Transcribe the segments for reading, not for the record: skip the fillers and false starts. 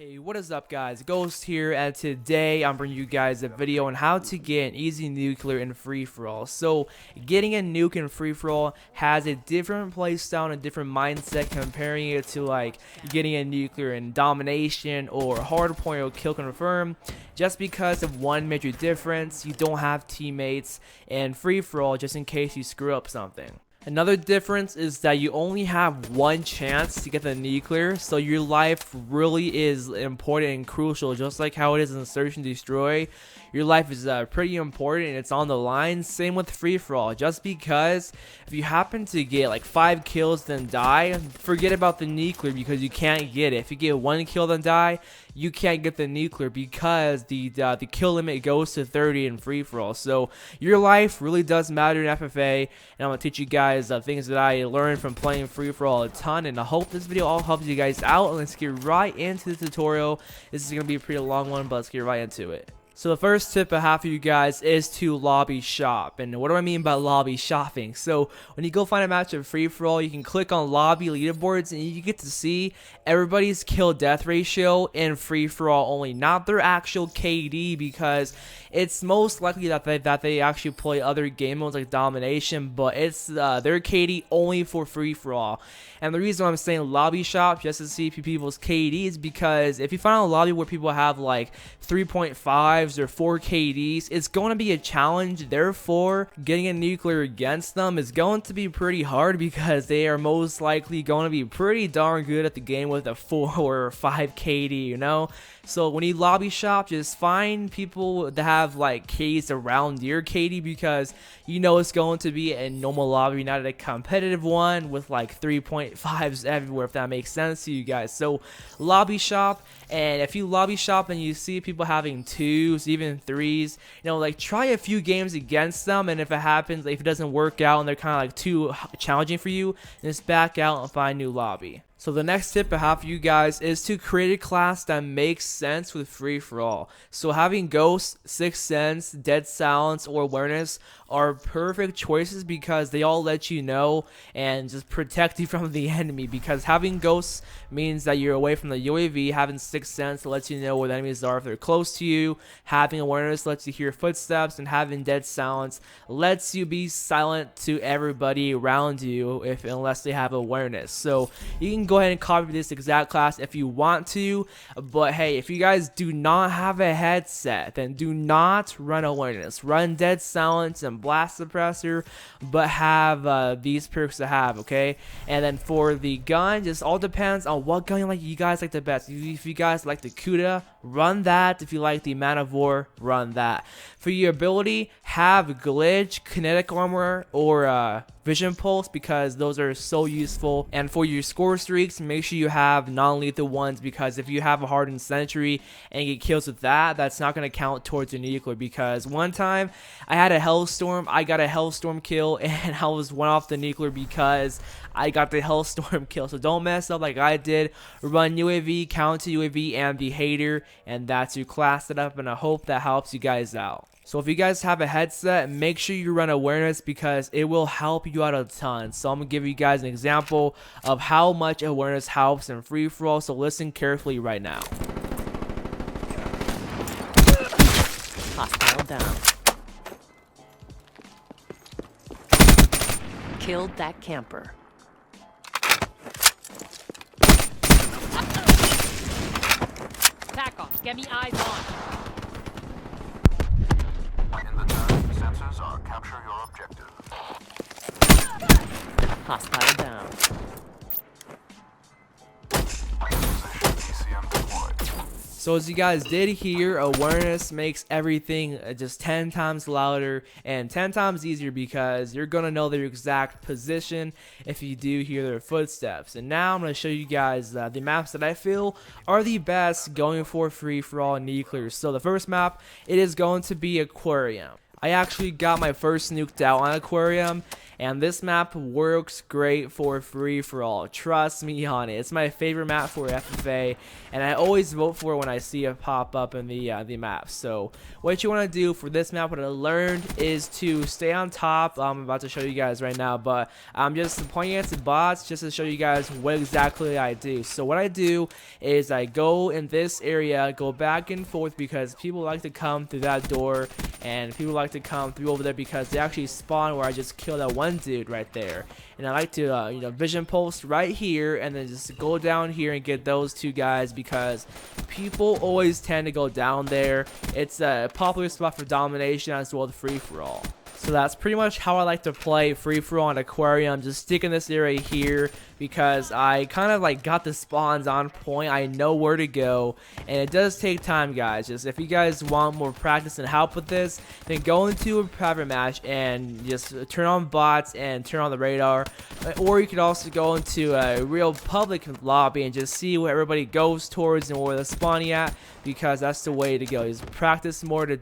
Hey, what is up guys, Ghost here, and today I'm bringing you guys a video on how to get an easy nuclear in free-for-all. So, getting a nuke in free-for-all has a different playstyle and a different mindset comparing it to like getting a nuclear in domination or hardpoint or kill confirm. Just because of one major difference, you don't have teammates in free-for-all just in case you screw up something. Another difference is that you only have one chance to get the nuclear, so your life really is important and crucial, just like how it is in Search and Destroy. Your life is pretty important and it's on the line. Same with free-for-all. Just because if you happen to get like 5 kills then die, forget about the nuclear because you can't get it. If you get 1 kill then die, you can't get the nuclear because the kill limit goes to 30 in free-for-all. So your life really does matter in FFA, and I'm going to teach you guys things that I learned from playing free-for-all a ton, and I hope this video all helps you guys out. And let's get right into the tutorial. This is going to be a pretty long one, but let's get right into it. So the first tip I have for you guys is to lobby shop. And what do I mean by lobby shopping? So when you go find a match of free-for-all, you can click on lobby leaderboards and you get to see everybody's kill death ratio in free-for-all only, not their actual KD, because it's most likely that they actually play other game modes like domination, but it's their KD only for free-for-all. And the reason why I'm saying lobby shop just to see people's KD is because if you find a lobby where people have like 3.5s or 4 KDs, it's going to be a challenge. Therefore, getting a nuclear against them is going to be pretty hard because they are most likely going to be pretty darn good at the game with a 4 or 5 KD, you know? So when you lobby shop, just find people that have like KDs around your KD because you know it's going to be a normal lobby, not a competitive one with like 3.5s everywhere, if that makes sense to you guys. So lobby shop, and if you lobby shop and you see people having 2s, even 3s, you know, like try a few games against them, and if it happens, if it doesn't work out and they're kind of like too challenging for you, then just back out and find a new lobby. So the next tip I have for you guys is to create a class that makes sense with free-for-all. So having Ghost, Sixth Sense, Dead Silence, or Awareness are perfect choices because they all let you know and just protect you from the enemy, because having Ghosts means that you're away from the UAV, having Sixth Sense lets you know where the enemies are if they're close to you, having Awareness lets you hear footsteps, and having Dead Silence lets you be silent to everybody around you unless they have Awareness. So you can go ahead and copy this exact class if you want to, but hey, if you guys do not have a headset, then do not run Awareness. Run Dead Silence and Blast Suppressor, but have these perks to have, okay? And then for the gun, just all depends on what gun you guys like the best. If you guys like the Kuda, run that. If you like the Man of War, run that. For your ability, have Glitch, Kinetic Armor, or Vision Pulse, because those are so useful. And for your score streaks, make sure you have non-lethal ones, because if you have a hardened sentry and you get kills with that, that's not going to count towards your nuclear. Because one time I had a Hellstorm, I got a Hellstorm kill, and I was one off the nuclear because I got the Hellstorm kill. So don't mess up like I did. Run UAV, counter UAV, and the Hater, and that's your class setup, and I hope that helps you guys out. So if you guys have a headset, make sure you run Awareness because it will help you out a ton. So I'm going to give you guys an example of how much Awareness helps in free-for-all, so listen carefully right now. Hostile down. Killed that camper. Back off. Get me eyes on. In the turn, sensors are capture your objective. Hostile down. Position ECM deployed. So as you guys did hear, Awareness makes everything just 10 times louder and 10 times easier because you're going to know their exact position if you do hear their footsteps. And now I'm going to show you guys the maps that I feel are the best going for free-for-all nuclear. So the first map, it is going to be Aquarium. I actually got my first nuked out on Aquarium, and this map works great for free-for-all. Trust me on it. It's my favorite map for FFA, and I always vote for it when I see it pop up in the map. So what you want to do for this map, what I learned, is to stay on top. I'm about to show you guys right now, but I'm just pointing at the bots just to show you guys what exactly I do. So what I do is I go in this area, go back and forth because people like to come through that door, and people like to come through over there because they actually spawn where I just killed that one dude right there. And I like to you know, vision post right here and then just go down here and get those two guys because people always tend to go down there. It's a popular spot for domination as well as free-for-all. So that's pretty much how I like to play free-for-all on Aquarium. Just stick in this area here because I kind of like got the spawns on point. I know where to go, and it does take time, guys. Just if you guys want more practice and help with this, then go into a private match and just turn on bots and turn on the radar. Or you could also go into a real public lobby and just see where everybody goes towards and where they're spawning at, because that's the way to go. Just practice more to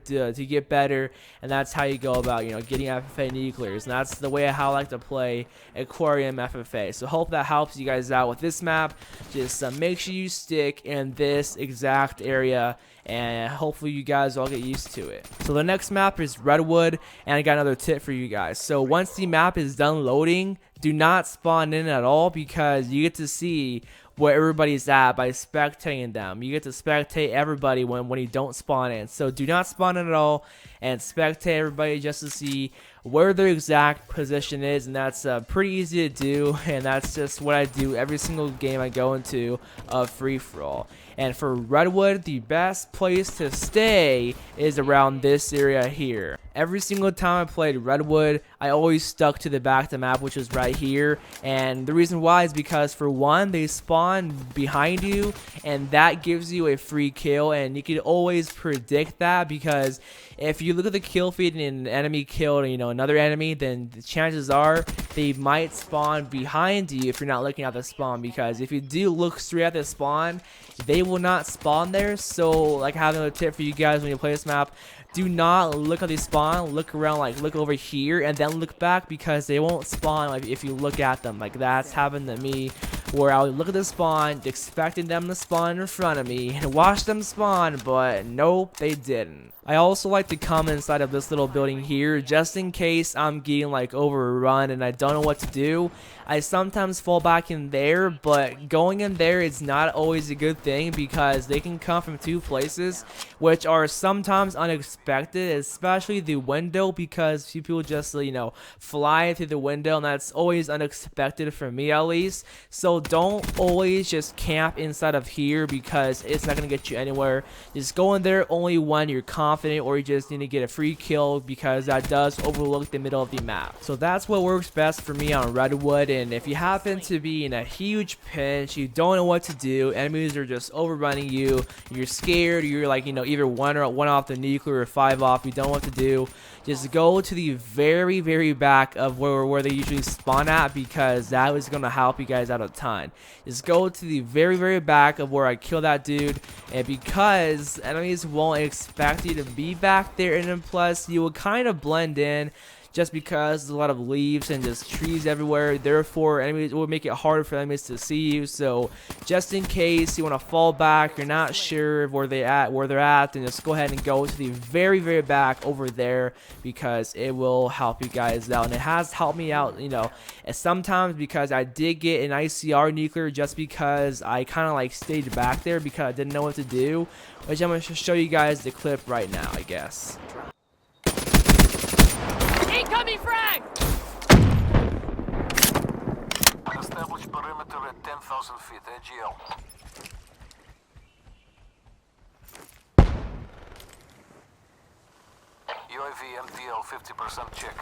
get better, and that's how you go about, you know, getting FFA nuclears. And that's the way how I like to play Aquarium FFA. So hope that helps you guys out with this map. Just make sure you stick in this exact area, and hopefully you guys all get used to it. So the next map is Redwood, and I got another tip for you guys. So once the map is done loading, do not spawn in at all, because you get to see where everybody's at by spectating them. You get to spectate everybody when you don't spawn in. So do not spawn in at all and spectate everybody just to see where their exact position is, and that's pretty easy to do, and that's just what I do every single game I go into of free-for-all. And for Redwood, the best place to stay is around this area here. Every single time I played Redwood, I always stuck to the back of the map, which is right here. And the reason why is because, for one, they spawn behind you, and that gives you a free kill. And you can always predict that, because if you look at the kill feed and an enemy killed, you know, another enemy, then the chances are they might spawn behind you if you're not looking at the spawn. Because if you do look straight at the spawn, they will not spawn there. So, like, I have another tip for you guys when you play this map: do not look at the spawn, look around, like look over here and then look back, because they won't spawn like if you look at them. Like, that's happened to me, where I would look at the spawn expecting them to spawn in front of me and watch them spawn, but nope, they didn't. I also like to come inside of this little building here just in case I'm getting like overrun and I don't know what to do. I sometimes fall back in there, but going in there is not always a good thing, because they can come from two places, which are sometimes unexpected, especially the window, because people just, you know, fly through the window, and that's always unexpected for me at least. So don't always just camp inside of here, because it's not going to get you anywhere. Just go in there only when you're confident or you just need to get a free kill, because that does overlook the middle of the map. So that's what works best for me on Redwood. And if you happen to be in a huge pinch, you don't know what to do, enemies are just overrunning you, you're scared, you're like, you know, either one off the nuclear or 5 off, you don't know what to do, just go to the very back of where they usually spawn at, because that is going to help you guys out a ton. Just go to the very back of where I killed that dude, and because enemies won't expect you to be back there, and then plus you will kind of blend in, just because there's a lot of leaves and just trees everywhere. Therefore, enemies, it will make it harder for enemies to see you. So just in case you want to fall back, you're not sure of where they're at, then just go ahead and go to the very back over there, because it will help you guys out. And it has helped me out, you know, sometimes, because I did get an ICR nuclear just because I kind of like stayed back there because I didn't know what to do, which I'm going to show you guys the clip right now, I guess. Incoming frag! Establish perimeter at 10,000 feet, AGL. UAV MTL 50% check.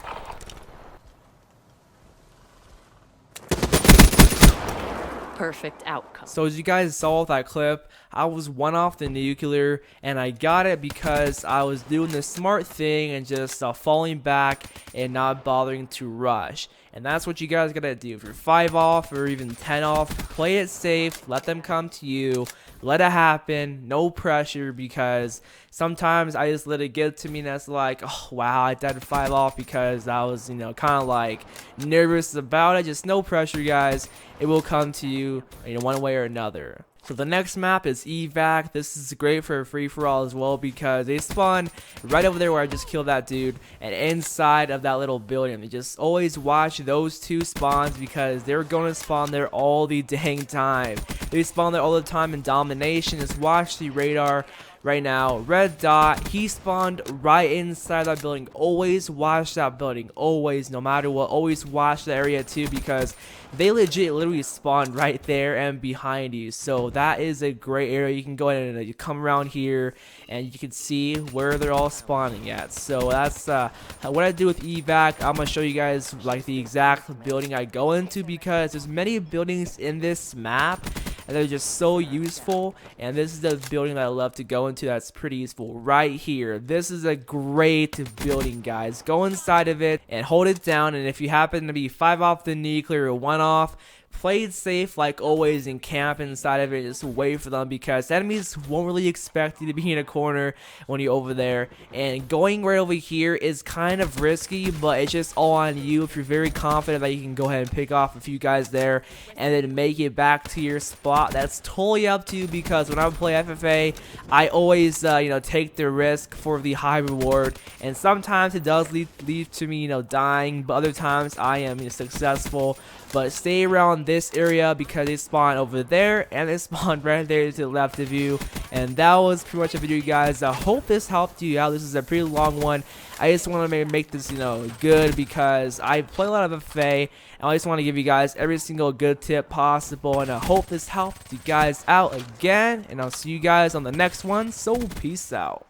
Perfect outcome. So as you guys saw with that clip, I was one off the nuclear, and I got it because I was doing the smart thing and just falling back and not bothering to rush. And that's what you guys gotta do. If you're 5 off or even 10 off, play it safe, let them come to you, let it happen, no pressure, because sometimes I just let it get to me and that's like, oh wow, I died 5 off because I was, you know, kind of like nervous about it. Just no pressure, guys. It will come to you, you know, one way or another. So the next map is evac. This is great for a free-for-all as well because they spawn right over there where I just killed that dude, and inside of that little building. They just always watch those 2 spawns because they're going to spawn there all the dang time. They spawn there all the time in domination. Just watch the radar right now. Red dot, he spawned right inside that building. Always watch that building, always, no matter what. Always watch the area too, because they legit literally spawn right there and behind you. So that is a great area. You can go ahead and you come around here and you can see where they're all spawning at. So that's what I do with evac. I'm gonna show you guys like the exact building I go into, because there's many buildings in this map and they're just so useful, and this is the building that I love to go into that's pretty useful right here. This is a great building, guys. Go inside of it and hold it down, and if you happen to be 5 off the nuclear or 1 off, play it safe like always and camp inside of it. Just wait for them, because enemies won't really expect you to be in a corner when you're over there. And going right over here is kind of risky, but it's just all on you. If you're very confident that you can go ahead and pick off a few guys there and then make it back to your spot, that's totally up to you, because when I play FFA, I always you know, take the risk for the high reward, and sometimes it does lead to me, you know, dying, but other times I am, you know, successful. But stay around this area because they spawn over there and they spawn right there to the left of you. And that was pretty much a video, guys. I hope this helped you out. This is a pretty long one. I just want to make this, you know, good, because I play a lot of FFA and I just want to give you guys every single good tip possible. And I hope this helped you guys out again. And I'll see you guys on the next one. So peace out.